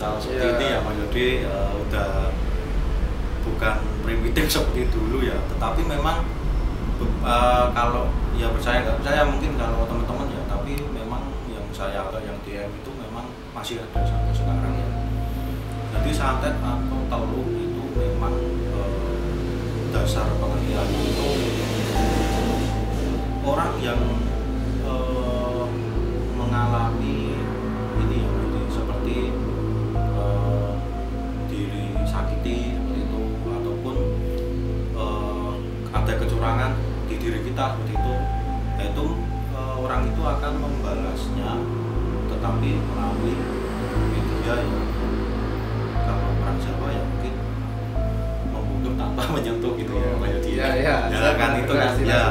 lifestyle seperti ini ya Mas Yodi, udah bukan primitif seperti dulu ya, tetapi memang kalau ya percaya nggak percaya mungkin kalau teman-teman ya, tapi memang yang saya agak yang DM itu memang masih ada sampai sekarang ya. Jadi santet atau teluk itu memang dasar pengertiannya itu orang yang mengalami ini ya, seperti diri sakiti seperti itu, ataupun ada kecurangan di diri kita seperti itu, yaitu orang itu akan membalasnya tetapi melalui media ya. Kalau orang Jawa ya mungkin membunuh tanpa menyentuh gitu ya Pak Yodi. Ya, kan itu kan ya.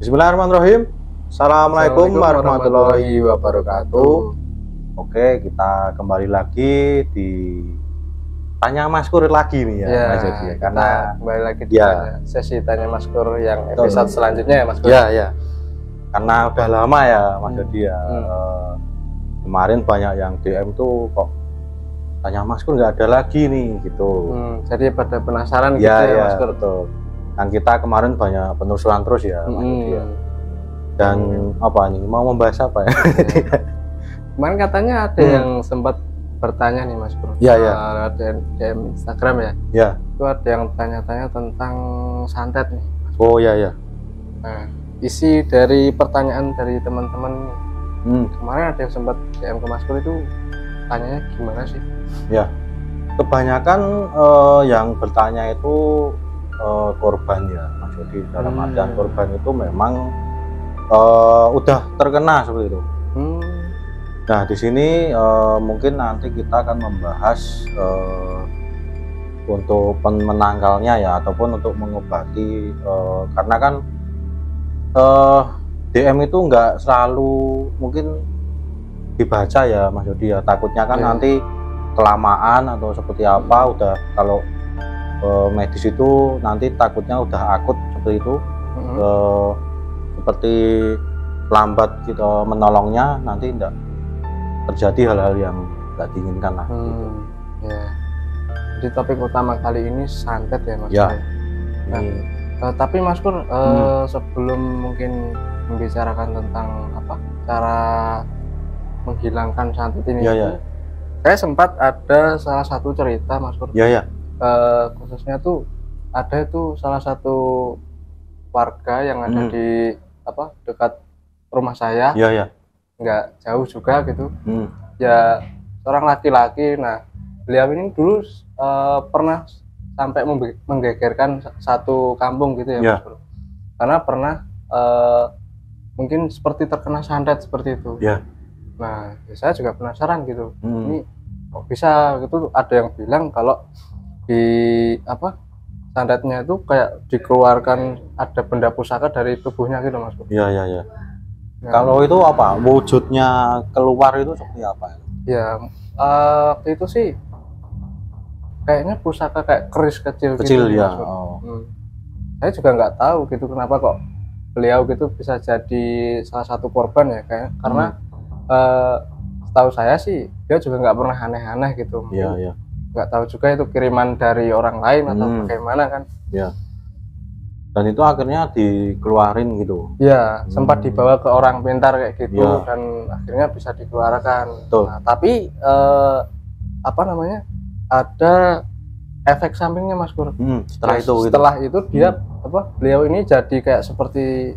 Bismillahirrahmanirrahim. Assalamualaikum warahmatullahi wabarakatuh. Oke, kita kembali lagi di Tanya Maskur lagi nih ya, Mas Yodi. Karena kembali lagi di sesi Tanya Maskur yang episode selanjutnya ya Mas Kur. Ya. Karena udah lama ya Mas Yodi ya. Kemarin banyak yang DM tuh kok Tanya Maskur nggak ada lagi nih gitu. Jadi pada penasaran gitu ya Mas Kur. Betul. Kan kita kemarin banyak penelusuran terus ya Mas Yodi ya. Dan apa nih, mau membahas apa ya? Kemarin katanya ada yang sempat bertanya nih Mas Bro. Iya. Ada DM Instagram ya. Iya. Itu ada yang tanya-tanya tentang santet nih. Oh iya. Nah, isi dari pertanyaan dari teman-teman kemarin ada yang sempat DM ke Mas Bro itu tanyanya gimana sih? Ya. Kebanyakan yang bertanya itu korban ya Mas Yodi. Dalam artian korban itu memang udah terkena seperti itu. Nah di sini mungkin nanti kita akan membahas untuk menangkalnya ya, ataupun untuk mengobati, karena kan DM itu nggak selalu mungkin dibaca ya Mas Yodi ya, takutnya kan nanti kelamaan atau seperti apa, udah kalau medis itu nanti takutnya udah akut seperti itu, seperti lambat kita menolongnya, nanti tidak terjadi hal-hal yang tidak diinginkan lah. Ya. Jadi topik utama kali ini santet ya Mas. Ya. Nah, tapi Mas Kur, sebelum mungkin membicarakan tentang apa cara menghilangkan santet ini, saya sempat ada salah satu cerita Mas Kur. Khususnya tuh ada itu salah satu warga yang ada di dekat rumah saya, nggak jauh juga gitu, ya seorang laki-laki. Nah beliau ini dulu pernah sampai menggegerkan satu kampung gitu ya Mas Bro, karena pernah mungkin seperti terkena santet seperti itu. Nah saya juga penasaran gitu, ini kok bisa gitu. Ada yang bilang kalau di santetnya itu kayak dikeluarkan ada benda pusaka dari tubuhnya gitu Mas Bro. Kalau itu apa wujudnya keluar itu seperti apa ya? Waktu itu sih kayaknya pusaka kayak keris kecil gitu ya. Saya juga nggak tahu gitu kenapa kok beliau gitu bisa jadi salah satu korban ya, kayak karena setahu saya sih dia juga nggak pernah aneh-aneh gitu. Nggak tahu juga itu kiriman dari orang lain atau bagaimana kan. Dan itu akhirnya dikeluarin gitu. Sempat dibawa ke orang pintar kayak gitu, dan akhirnya bisa dikeluarkan. Nah, tapi ada efek sampingnya Mas Kur. Setelah itu dia beliau ini jadi kayak seperti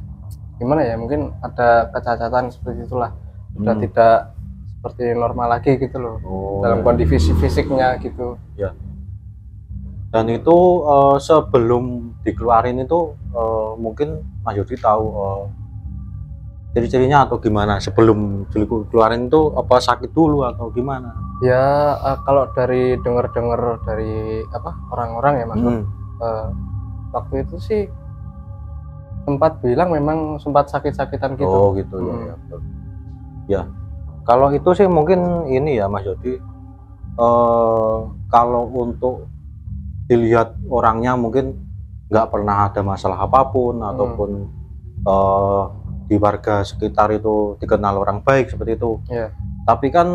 gimana ya, mungkin ada kecacatan seperti itulah, sudah tidak seperti normal lagi gitu loh, dalam kondisi fisiknya gitu. Dan itu sebelum dikeluarin itu mungkin Mas Yodi tahu ciri-cirinya atau gimana? Sebelum dikeluarin itu apa sakit dulu atau gimana? Ya kalau dari dengar-dengar dari orang-orang ya Mas, waktu itu sih sempat bilang memang sempat sakit-sakitan gitu. Ya. Kalau itu sih mungkin ini ya Mas Yodi, kalau untuk dilihat orangnya mungkin nggak pernah ada masalah apapun ataupun di warga sekitar itu dikenal orang baik seperti itu. Yeah. Tapi kan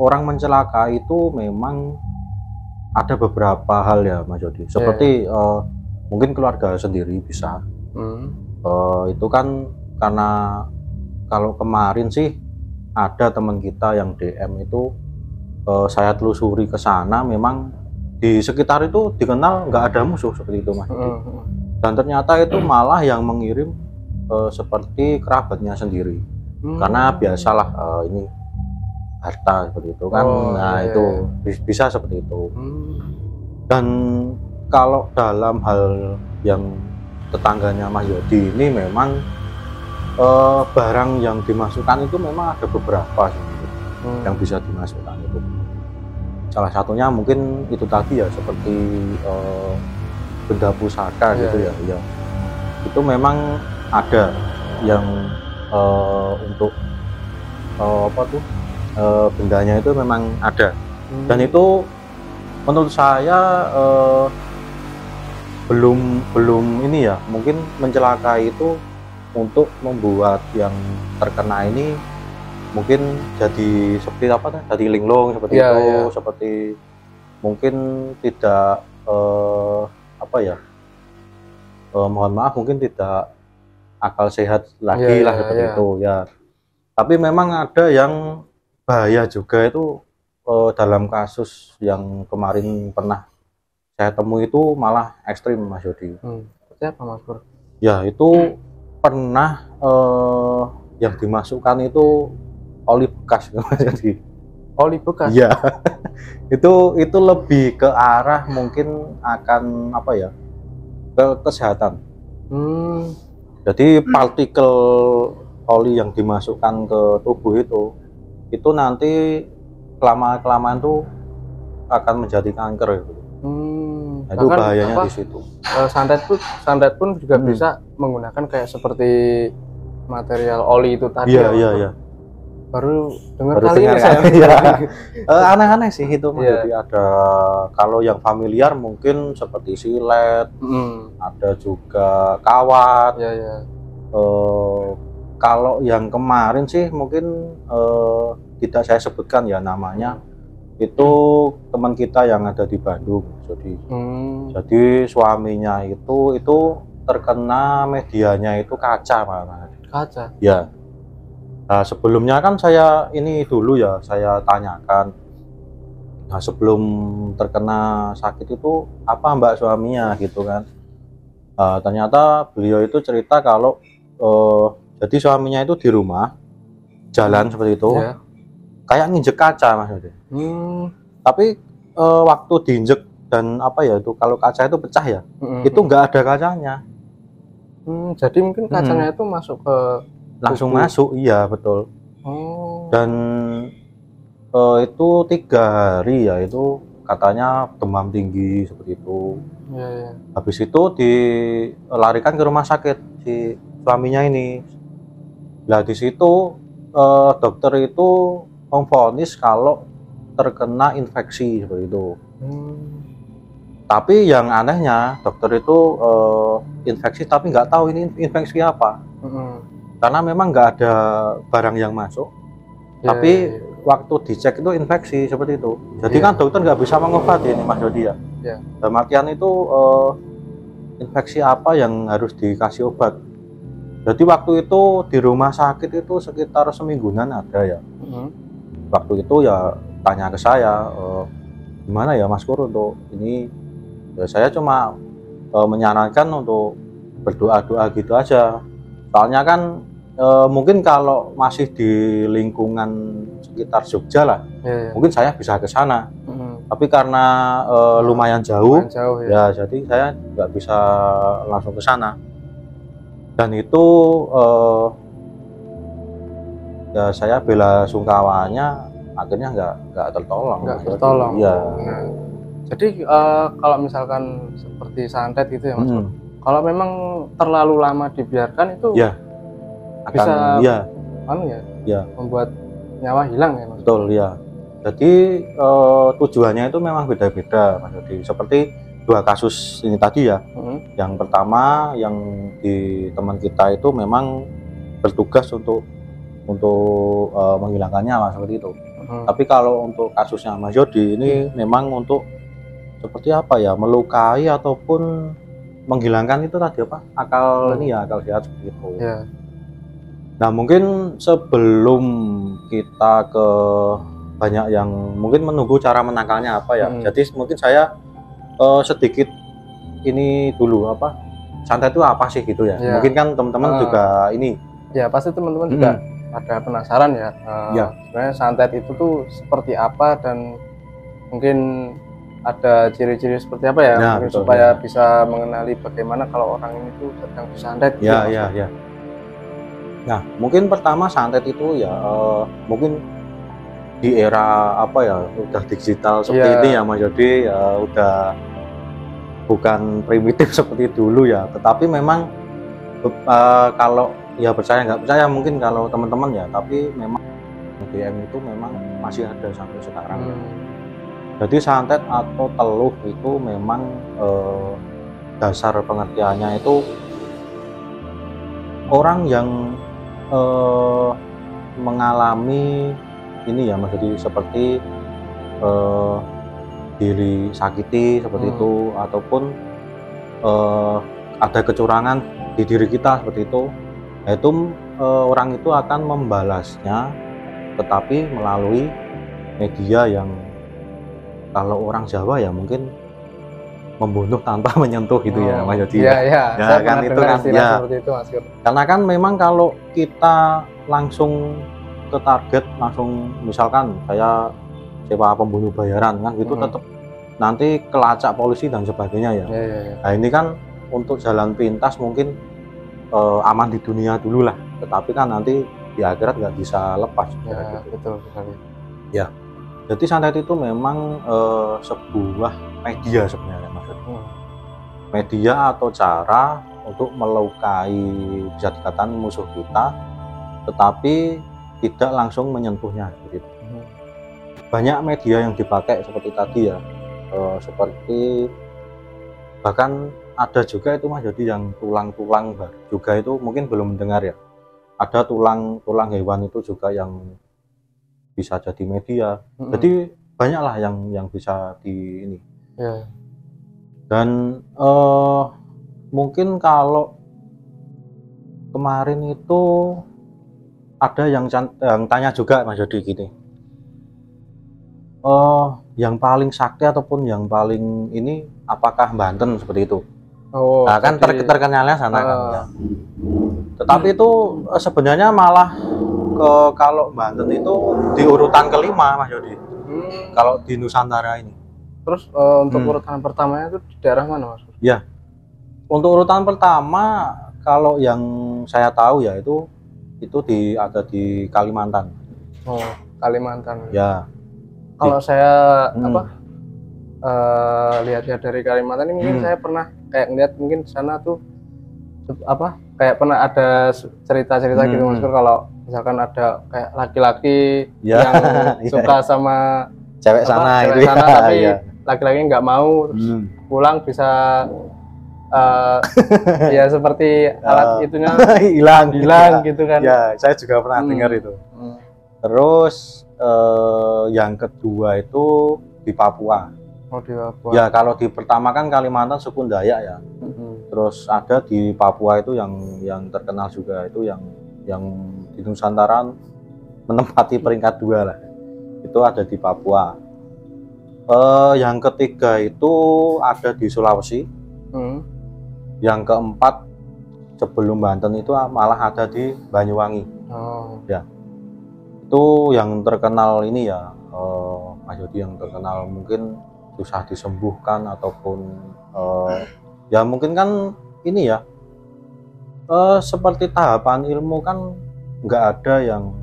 orang mencelakai itu memang ada beberapa hal ya Mas Yodi. Seperti mungkin keluarga sendiri bisa. Itu kan karena kalau kemarin sih ada teman kita yang DM itu, saya telusuri ke sana, memang di sekitar itu dikenal nggak ada musuh seperti itu Mas Yodi. Dan ternyata itu malah yang mengirim seperti kerabatnya sendiri. Karena biasalah ini harta seperti itu kan. Nah itu bisa seperti itu. Dan kalau dalam hal yang tetangganya Mas Yodi ini memang barang yang dimasukkan itu memang ada beberapa sih yang bisa dimasukkan itu. Salah satunya mungkin itu tadi ya, seperti benda pusaka gitu ya. Itu memang ada yang untuk bendanya itu memang ada. Dan itu menurut saya belum ini ya, mungkin mencelakai itu untuk membuat yang terkena ini mungkin jadi seperti apa, jadi linglung seperti itu, seperti mungkin tidak mohon maaf, mungkin tidak akal sehat lagi lah seperti itu ya. Tapi memang ada yang bahaya juga itu, dalam kasus yang kemarin pernah saya temui itu malah ekstrim Mas Yodi. Seperti apa Mas Pur? Ya itu pernah yang dimasukkan itu oli bekas Mas Yodi. Oli bekas? Ya itu lebih ke arah mungkin akan apa ya, ke kesehatan. Jadi partikel oli yang dimasukkan ke tubuh itu nanti kelamaan tuh akan menjadi kanker gitu. Itu bahayanya di situ. Santet pun juga bisa menggunakan kayak seperti material oli itu tadi. Iya. Baru dengar kali ini saya. Aneh-aneh sih itu. Jadi ada, kalau yang familiar mungkin seperti silet, ada juga kawat. Kalau yang kemarin sih mungkin tidak saya sebutkan ya namanya, itu teman kita yang ada di Bandung. Jadi suaminya itu terkena medianya itu kaca malah. Kaca? Ya. Nah, sebelumnya kan saya ini dulu ya, saya tanyakan, nah sebelum terkena sakit itu apa mbak suaminya gitu kan. Ternyata beliau itu cerita kalau jadi suaminya itu di rumah jalan seperti itu, kayak nginjek kaca maksudnya. Tapi waktu diinjek dan apa ya itu, kalau kaca itu pecah ya, itu nggak ada kacanya. Jadi mungkin kacanya itu masuk ke langsung tubuh. Masuk, iya betul. Dan itu 3 hari ya, itu katanya demam tinggi seperti itu. Habis itu dilarikan ke rumah sakit si suaminya ini. Nah di situ dokter itu memvonis kalau terkena infeksi seperti itu. Tapi yang anehnya dokter itu infeksi tapi nggak tahu ini infeksi apa. Karena memang nggak ada barang yang masuk, tapi waktu dicek itu infeksi seperti itu. Jadi kan dokter nggak bisa mengobati ini Mas Yodi ya. Dalam artian itu infeksi apa yang harus dikasih obat. Jadi waktu itu di rumah sakit itu sekitar semingguan ada ya. Waktu itu ya tanya ke saya, gimana ya Mas Kur untuk ini? Ya saya cuma menyarankan untuk berdoa-doa gitu aja. Soalnya kan mungkin kalau masih di lingkungan sekitar Jogja lah, mungkin saya bisa ke sana. Tapi karena lumayan jauh ya, jadi saya nggak bisa langsung ke sana. Dan itu ya saya bela sungkawanya akhirnya nggak tertolong. Ya. Jadi kalau misalkan seperti santet gitu ya Mas, kalau memang terlalu lama dibiarkan itu bisa membuat nyawa hilang ya Mas? Betul ya. Jadi tujuannya itu memang beda-beda Mas Yodi. Seperti 2 kasus ini tadi ya. Yang pertama yang di teman kita itu memang bertugas untuk menghilangkan nyawa seperti itu. Tapi kalau untuk kasusnya Mas Yodi ini memang untuk seperti apa ya, melukai ataupun menghilangkan itu tadi apa, akal ini ya, akal sehat seperti itu. Ya. Nah mungkin sebelum kita ke banyak yang mungkin menunggu cara menangkalnya apa ya, jadi mungkin saya sedikit ini dulu apa, santet itu apa sih gitu ya. Mungkin kan teman-teman juga ini ya pasti teman-teman juga ada penasaran ya, sebenarnya santet itu tuh seperti apa dan mungkin ada ciri-ciri seperti apa ya, mungkin betul, supaya bisa mengenali bagaimana kalau orang ini tuh sedang disantet. Ya. Nah mungkin pertama santet itu ya mungkin di era apa ya, udah digital seperti ini ya Mas Yodi, ya udah bukan primitif seperti dulu ya, tetapi memang kalau ya percaya nggak percaya mungkin kalau teman-teman ya, tapi memang DM itu memang masih ada sampai sekarang. Jadi santet atau teluh itu memang dasar pengertiannya itu orang yang mengalami ini ya Mas, jadi seperti diri sakiti seperti itu, ataupun ada kecurangan di diri kita seperti itu, yaitu orang itu akan membalasnya tetapi melalui media yang kalau orang Jawa ya mungkin membunuh tanpa menyentuh gitu ya Mas Yodi. Ya kan itu kan ya. Seperti itu, Mas. Karena kan memang kalau kita langsung ke target, langsung misalkan saya sewa pembunuh bayaran kan gitu, tetap nanti kelacak polisi dan sebagainya ya. Nah ini kan untuk jalan pintas mungkin aman di dunia dulu lah, tetapi kan nanti di akhirat nggak bisa lepas. Ya, gitu. Betul sekali. Ya, jadi santet itu memang sebuah media sebenarnya Mas. Media atau cara untuk melukai, bisa dikatakan musuh kita, tetapi tidak langsung menyentuhnya gitu. Banyak media yang dipakai seperti tadi ya, seperti bahkan ada juga itu Mas, jadi yang tulang-tulang juga itu mungkin belum mendengar ya. Ada tulang hewan itu juga yang bisa jadi media. Jadi banyaklah yang bisa di ini. Dan mungkin kalau kemarin itu ada yang tanya juga Mas Yodi gini, yang paling sakti ataupun yang paling ini apakah Banten seperti itu? Nah kan terkenalnya sana kan ya. Tetapi itu sebenarnya malah kalau Banten itu di urutan kelima Mas Yodi, kalau di Nusantara ini. Terus untuk urutan pertamanya itu di daerah mana Mas? Ya, untuk urutan pertama kalau yang saya tahu ya itu ada di Kalimantan. Kalimantan. Ya. Kalau saya lihat-lihat dari Kalimantan ini mungkin saya pernah kayak ngeliat mungkin sana tuh kayak pernah ada cerita-cerita gitu Mas, kalau misalkan ada kayak laki-laki yang suka sama cewek sana itu ya, tapi laki-laki nggak mau terus pulang bisa ya seperti alat itunya hilang gitu kan. Ya, saya juga pernah dengar itu. Terus yang kedua itu di Papua. Di Papua. Ya, kalau di pertama kan Kalimantan suku Dayak ya. Terus ada di Papua itu yang terkenal juga itu yang di Nusantara menempati peringkat 2 lah. Itu ada di Papua. Yang ketiga itu ada di Sulawesi. Yang keempat sebelum Banten itu malah ada di Banyuwangi. Ya, itu yang terkenal ini ya Mas Yodi, yang terkenal mungkin susah disembuhkan ataupun ya mungkin kan ini ya seperti tahapan ilmu kan nggak ada yang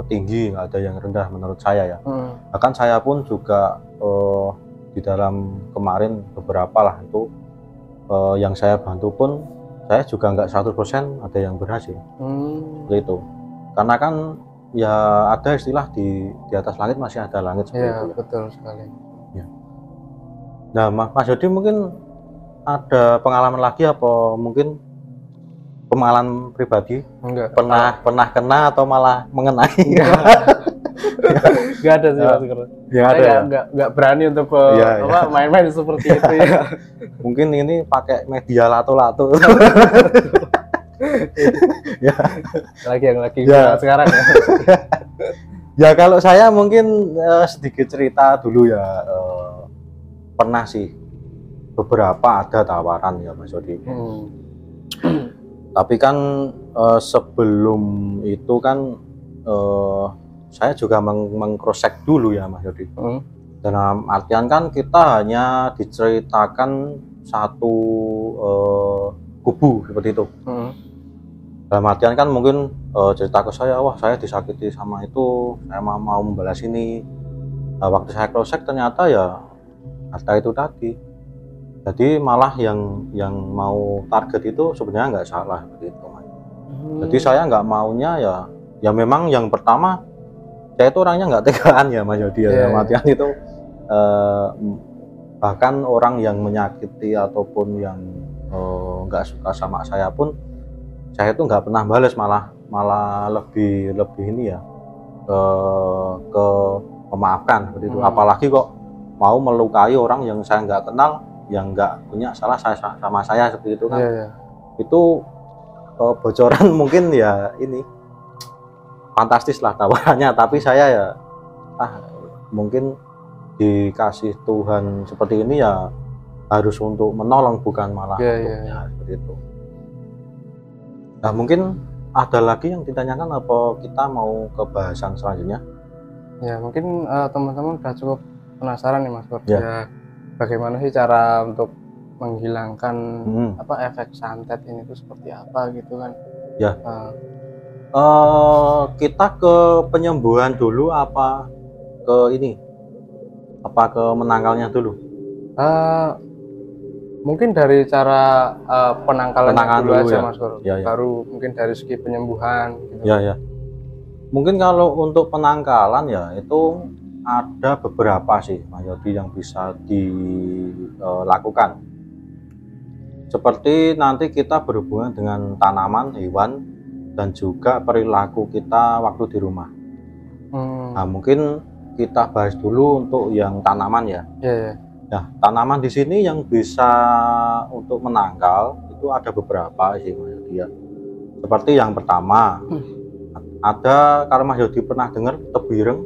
tinggi, nggak ada yang rendah menurut saya ya. Bahkan saya pun juga di dalam kemarin beberapa lah itu yang saya bantu pun saya juga nggak 100% ada yang berhasil. Seperti itu. Karena kan ya ada istilah di atas langit masih ada langit seperti Iya, itu. Ya. betul sekali. Nah, Mas Yodi mungkin ada pengalaman lagi apa mungkin pengalaman pribadi Enggak. pernah kena atau malah mengenai? Enggak ada sih Mas Kur. Ya ada. Saya Ya? enggak berani untuk Iya, apa main-main seperti itu ya. Mungkin ini pakai media lato-lato. Ya. Lagi yang lagi Ya. sekarang ya. Ya kalau saya mungkin sedikit cerita dulu ya. Pernah sih beberapa ada tawaran ya Mas Yodi. Tapi kan sebelum itu kan saya juga meng-cross check dulu ya Mas Yodi. Dalam artian kan kita hanya diceritakan satu kubu seperti itu. Dalam artian kan mungkin cerita ke saya, wah saya disakiti sama itu, saya mau membalas ini. Waktu saya cross check ternyata ya kata itu tadi. Jadi malah yang mau target itu sebenarnya nggak salah begitu. Jadi saya nggak maunya ya memang yang pertama saya itu orangnya nggak tegaan ya Mas Yodi ya. Dalam artian itu bahkan orang yang menyakiti ataupun yang nggak suka sama saya pun saya itu nggak pernah balas, malah lebih ini ya ke memaafkan seperti itu. Apalagi kok mau melukai orang yang saya nggak kenal, yang nggak punya salah sama saya seperti itu kan. Itu bocoran mungkin ya ini fantastis lah tawarannya, tapi saya ya mungkin dikasih Tuhan seperti ini ya harus untuk menolong bukan malah seperti itu. Nah mungkin ada lagi yang ditanyakan apa kita mau ke bahasan selanjutnya? Ya mungkin teman-teman udah cukup penasaran nih Mas Kur. Ya bagaimana sih cara untuk menghilangkan efek santet ini tuh seperti apa gitu kan? Ya. Kita ke penyembuhan dulu apa ke ini? Apa ke menangkalnya dulu? Mungkin dari cara penangkalan dulu aja Mas Kur. Baru mungkin dari segi penyembuhan gitu. Ya. Mungkin kalau untuk penangkalan ya itu ada beberapa sih Mas Yodi yang bisa dilakukan. Seperti nanti kita berhubungan dengan tanaman, hewan, dan juga perilaku kita waktu di rumah. Nah mungkin kita bahas dulu untuk yang tanaman ya. Nah tanaman di sini yang bisa untuk menangkal itu ada beberapa sih Mas Yodi ya. Seperti yang pertama ada, kalau Mas Yodi pernah dengar tebireng?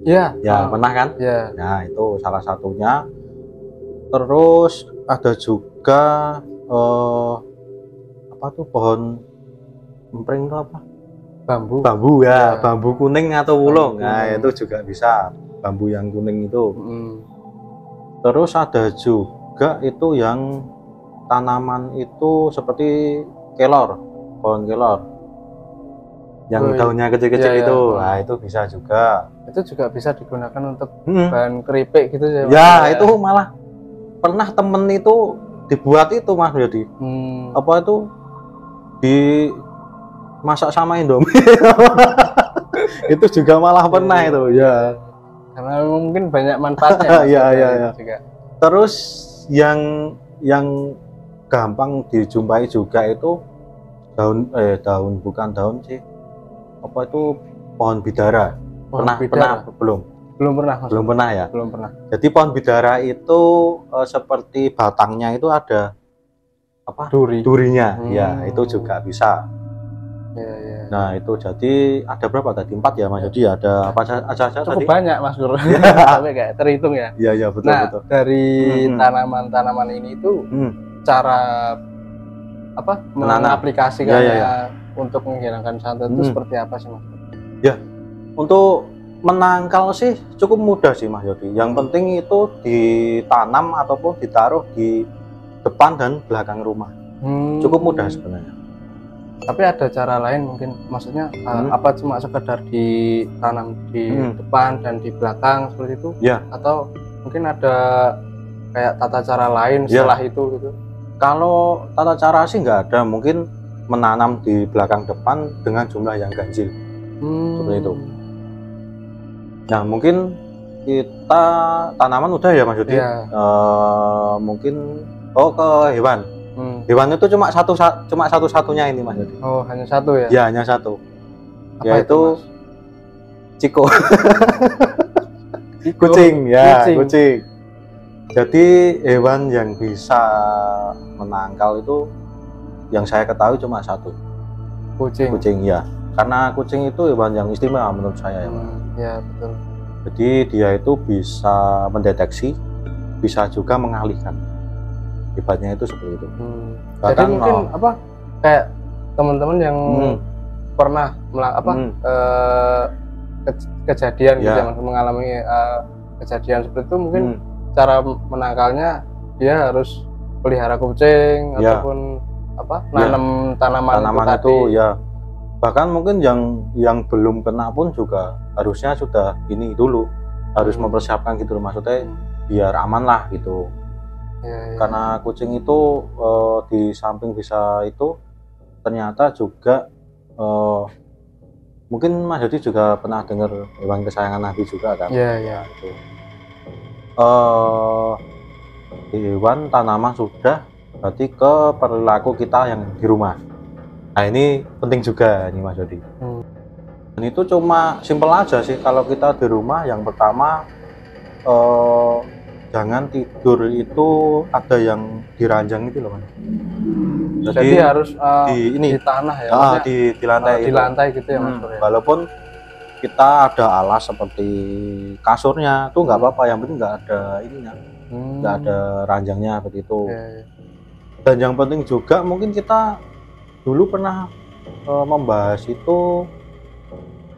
Ya pernah kan? Nah itu salah satunya. Terus ada juga apa tuh pohon empring itu apa? Bambu ya. Bambu kuning atau wulung. Nah itu juga bisa, bambu yang kuning itu. Terus ada juga itu yang tanaman itu seperti kelor, pohon kelor yang daunnya kecil-kecil itu. Nah itu bisa juga. Itu juga bisa digunakan untuk bahan keripik gitu ya. Ya itu malah pernah temen itu dibuat itu Mas Yodi. Apa itu dimasak sama Indomie. Itu juga malah pernah itu ya. Karena mungkin banyak manfaatnya. Ya. Terus yang gampang dijumpai juga itu bukan daun sih. Apa itu pohon bidara? Pernah belum? Belum pernah Mas. Belum pernah ya? Belum pernah. Jadi pohon bidara itu seperti batangnya itu ada apa? Durinya. Ya, itu juga bisa. Nah, itu jadi ada berapa tadi? 4 ya Mas Yodi? Ada apa aja cukup tadi? banyak Mas Kur. Sampai kayak terhitung ya. Iya, betul. Dari tanaman-tanaman ini itu cara mengaplikasikannya untuk menghilangkan santet itu seperti apa sih Mas? Ya, untuk menangkal sih cukup mudah sih Mas Yodi. Yang penting itu ditanam ataupun ditaruh di depan dan belakang rumah. Cukup mudah sebenarnya. Tapi ada cara lain mungkin, maksudnya apa cuma sekedar ditanam di depan dan di belakang seperti itu? Atau mungkin ada kayak tata cara lain setelah itu gitu? Kalau tata cara sih nggak ada, mungkin menanam di belakang depan dengan jumlah yang ganjil. seperti itu. Nah mungkin kita tanaman udah ya Mas Yudi. Ya. Mungkin ke hewan. Hewan itu cuma satu-satunya ini Mas Yudi. Oh, hanya satu ya? Ya, hanya satu. Apa yaitu itu, Ciko. Ciko. Kucing, ya, Kucing. kucing. Jadi hewan yang bisa menangkal itu yang saya ketahui cuma satu. Kucing. Kucing, ya. Karena kucing itu hewan yang istimewa menurut saya ya, Pak. Ya, betul. Jadi dia itu bisa mendeteksi, bisa juga mengalihkan. Hebatnya itu seperti itu. Jadi mungkin kayak teman-teman yang pernah kejadian gitu ya, mengalami kejadian seperti itu, mungkin cara menangkalnya dia harus pelihara kucing ataupun nanam tanaman itu ya. Bahkan mungkin yang belum kena pun juga harusnya sudah ini dulu harus mempersiapkan gitu loh, maksudnya biar aman lah gitu. Karena kucing itu di samping bisa itu ternyata juga mungkin Mas Yodi juga pernah dengar hewan kesayangan Nabi juga kan? Iya. Itu. Hewan, tanaman sudah, berarti ke perilaku kita yang di rumah. Nah ini penting juga nih Mas Yodi. Dan itu cuma simpel aja sih kalau kita di rumah. Yang pertama jangan tidur itu ada yang diranjang itu loh Mas. Jadi harus di tanah ya? Di lantai. Di lantai gitu ya Mas. Walaupun kita ada alas seperti kasurnya tuh nggak apa-apa, yang penting nggak ada ininya, nggak ada ranjangnya seperti itu. Dan yang penting juga mungkin kita dulu pernah membahas itu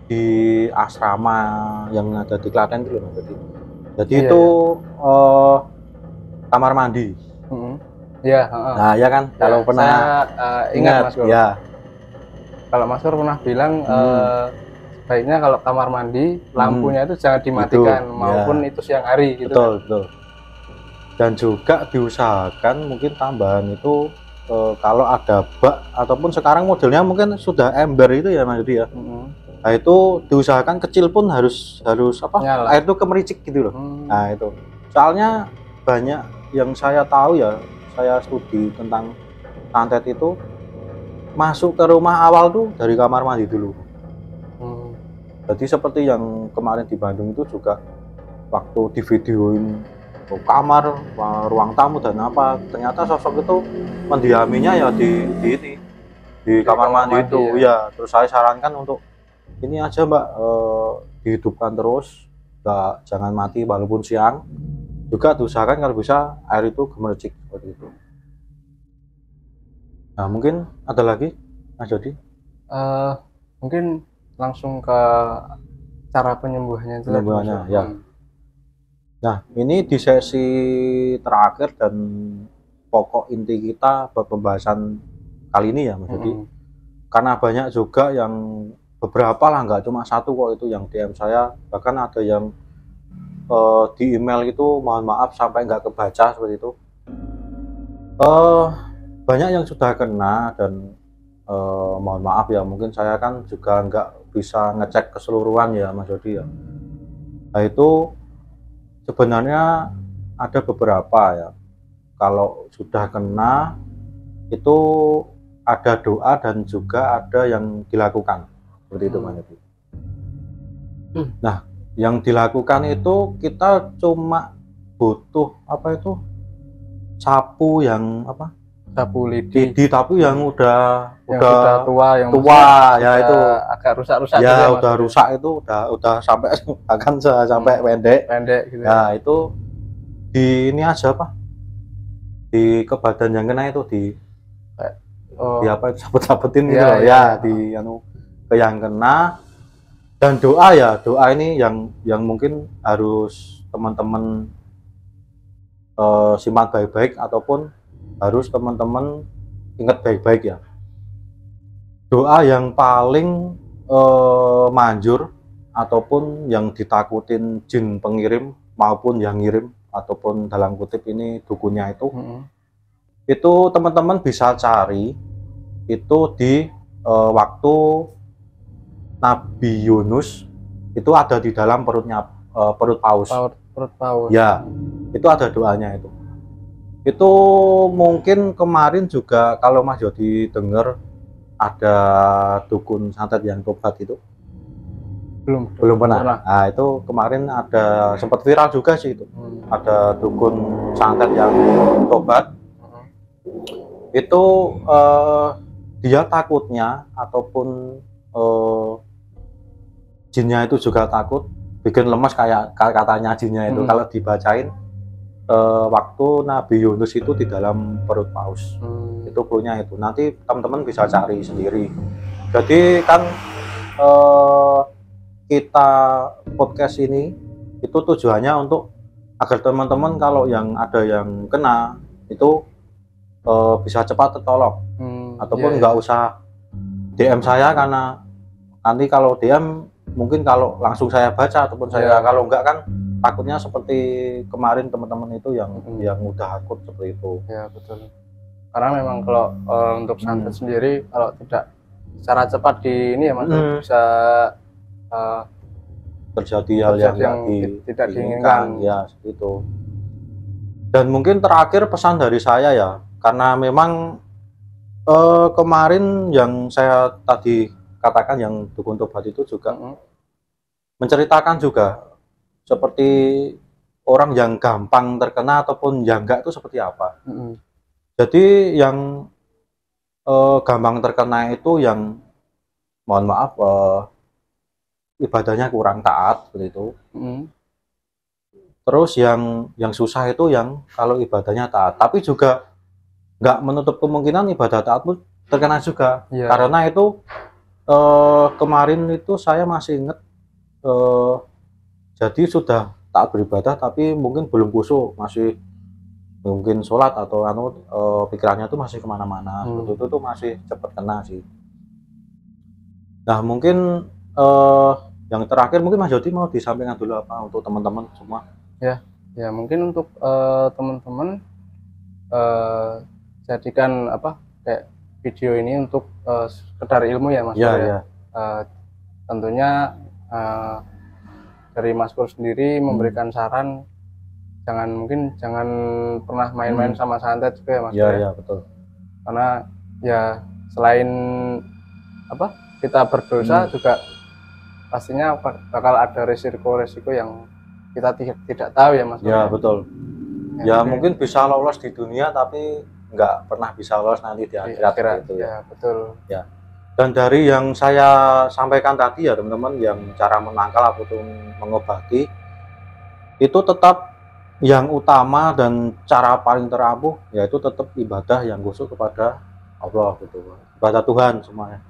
di asrama yang ada di Klaten itu loh. Jadi itu kamar mandi. Iya. Nah ya kan, kalau pernah ingat Mas Guru. Ya. Kalau Mas Guru pernah bilang baiknya kalau kamar mandi lampunya itu jangan dimatikan maupun itu siang hari gitu. Betul. Dan juga diusahakan mungkin tambahan itu kalau ada bak ataupun sekarang modelnya mungkin sudah ember itu ya Mas Yudi ya. Nah itu diusahakan kecil pun harus nyala. Air itu kemericik gitu loh. Nah itu soalnya banyak yang saya tahu ya, saya studi tentang santet itu masuk ke rumah awal tuh dari kamar mandi dulu. Jadi seperti yang kemarin di Bandung itu juga waktu di videoin kamar, ruang tamu dan apa, ternyata sosok itu mendiaminya ya di kamar mandi itu ya. Terus saya sarankan untuk ini aja Mbak, dihidupkan terus, jangan mati walaupun siang. Juga diusahakan kalau bisa air itu gemericik seperti itu. Nah mungkin ada lagi Mas Jody? Mungkin langsung ke cara penyembuhannya. Ya. Nah ini di sesi terakhir dan pokok inti kita pembahasan kali ini ya Mas Jody. Karena banyak juga yang beberapa lah, nggak cuma satu kok itu yang DM saya, bahkan ada yang di email itu mohon maaf sampai nggak kebaca seperti itu. Banyak yang sudah kena dan mohon maaf ya, mungkin saya kan juga nggak bisa ngecek keseluruhan ya Mas Yodi ya. Nah itu sebenarnya ada beberapa ya, kalau sudah kena itu ada doa dan juga ada yang dilakukan seperti itu Mas Yodi. Nah yang dilakukan itu kita cuma butuh sapu yang sapu lidi tapi yang udah tua, yang ya itu agak rusak ya, udah rusak itu udah sampai bahkan sampai pendek gitu ya. Itu di ini aja di ke badan yang kena itu di sabet-sabetin gitu ya, di ke yang kena. Dan doa ini yang mungkin harus teman-teman simak baik-baik ataupun harus teman-teman ingat baik-baik ya. Doa yang paling manjur ataupun yang ditakutin jin pengirim maupun yang ngirim ataupun dalam kutip ini dukunnya itu teman-teman bisa cari itu di waktu Nabi Yunus itu ada di dalam perutnya perut paus. Perut paus. Ya, itu ada doanya itu. Itu mungkin kemarin juga kalau Mas Jody dengar ada dukun santet yang tobat itu. Belum pernah. Nah, itu kemarin ada sempat viral juga sih itu. Ada dukun santet yang tobat. Itu dia takutnya ataupun jinnya itu juga takut, bikin lemas kayak katanya jinnya itu kalau dibacain waktu Nabi Yunus itu di dalam perut paus. Itu cluenya itu. Nanti teman-teman bisa cari sendiri. Jadi kan kita podcast ini itu tujuannya untuk agar teman-teman kalau yang ada yang kena itu bisa cepat tertolong. Ataupun nggak usah DM saya, karena nanti kalau DM mungkin kalau langsung saya baca ataupun saya kalau enggak kan takutnya seperti kemarin teman-teman itu yang udah akut seperti itu. Ya betul. Karena memang kalau untuk santet sendiri kalau tidak secara cepat di ini ya Mas bisa terjadi hal yang tidak diinginkan ya seperti itu. Dan mungkin terakhir pesan dari saya ya, karena memang kemarin yang saya tadi katakan yang dukun tobat itu juga menceritakan juga seperti orang yang gampang terkena ataupun yang enggak itu seperti apa. Jadi yang gampang terkena itu yang mohon maaf ibadahnya kurang taat seperti itu. Terus yang susah itu yang kalau ibadahnya taat, tapi juga nggak menutup kemungkinan ibadah taat pun terkena juga. Karena itu kemarin itu saya masih ingat jadi sudah taat beribadah tapi mungkin belum khusyuk, masih mungkin sholat atau pikirannya tuh masih kemana-mana. Itu tuh masih cepat kena sih. Nah mungkin yang terakhir mungkin Mas Jody mau disampaikan dulu apa untuk teman-teman semua? Ya mungkin untuk teman-teman jadikan apa kayak video ini untuk sekedar ilmu ya Mas. Tentunya dari Mas Pur sendiri memberikan saran jangan pernah main-main sama santet juga ya Mas. Iya betul. Karena ya selain apa kita berdosa juga pastinya bakal ada resiko-resiko yang kita tidak tahu ya Mas. Ya betul. Ya mungkin bisa lolos di dunia tapi nggak pernah bisa lolos nanti di akhirat itu ya. Betul ya. Dan dari yang saya sampaikan tadi ya teman-teman, yang cara menangkal ataupun mengobati itu tetap yang utama dan cara paling terampuh yaitu tetap ibadah yang khusyuk kepada Allah gitu, ibadah Tuhan semuanya.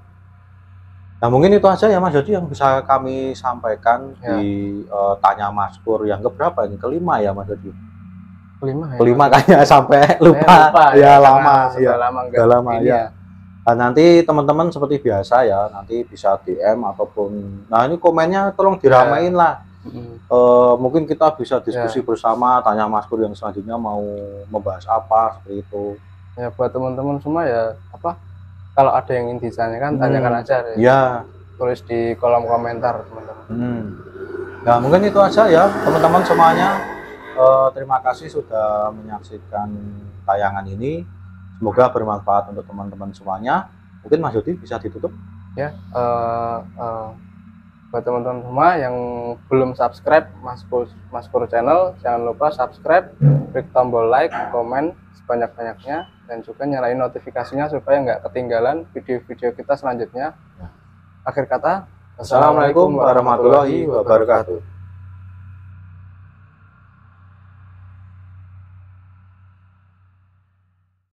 Nah mungkin itu aja ya Mas Jody yang bisa kami sampaikan di Tanya Mas Pur yang keberapa ini, kelima ya Mas Jody? Kelima kayaknya sampai lupa ya, lama ya. Nah, nanti teman-teman seperti biasa ya, nanti bisa DM ataupun ini komennya tolong diramein lah. Mungkin kita bisa diskusi bersama, tanya Mas Pur yang selanjutnya mau membahas apa seperti itu. Ya buat teman-teman semua ya kalau ada yang ingin ditanyakan tanyakan aja tulis di kolom komentar teman-teman. Nah mungkin itu aja ya teman-teman semuanya. Terima kasih sudah menyaksikan tayangan ini. Semoga bermanfaat untuk teman-teman semuanya. Mungkin Mas Jody bisa ditutup ya. Buat teman-teman semua yang belum subscribe Mas Pur channel, jangan lupa subscribe, klik tombol like, komen sebanyak-banyaknya, dan juga nyalain notifikasinya supaya nggak ketinggalan video-video kita selanjutnya. Akhir kata, Assalamualaikum warahmatullahi wabarakatuh.